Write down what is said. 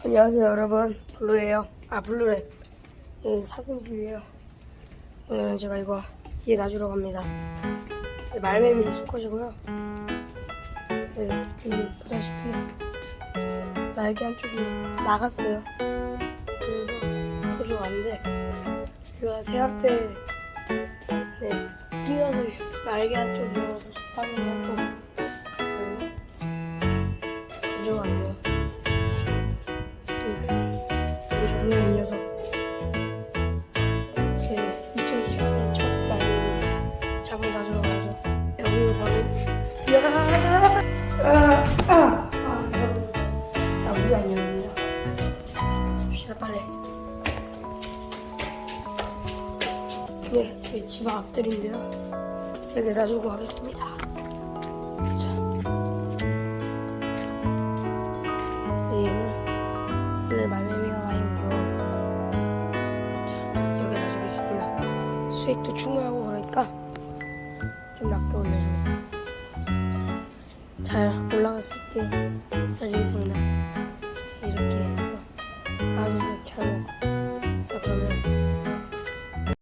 안녕하세요 여러분, 블루예요. 블루래. 사슴집이에요. 오늘은 제가 이거 얘 놔주러 갑니다. 말매미 수컷이고요. 여기 보다시피 날개 한쪽이 나갔어요. 그래서 풀어주러 왔는데 얘가 새할 때 뛰어서 날개 한쪽이 나가서 땅에 갖고 그래서 가져가고요. 정말 이 녀석 제 2024년 첫 말매미 잡으러 가져러 가죠. 여기가 바로 우리 안 열었네요. 갑시다 빨리. 네, 저희 집 앞들인데요. 여기 놔주고 가겠습니다. 오늘 말매미가 많이 물어가고 여기 놔주겠습니다. 수익도 충분하고 그러니까 좀 낮게 올려주겠습니다. 잘 올라갔을 때 놔주겠습니다.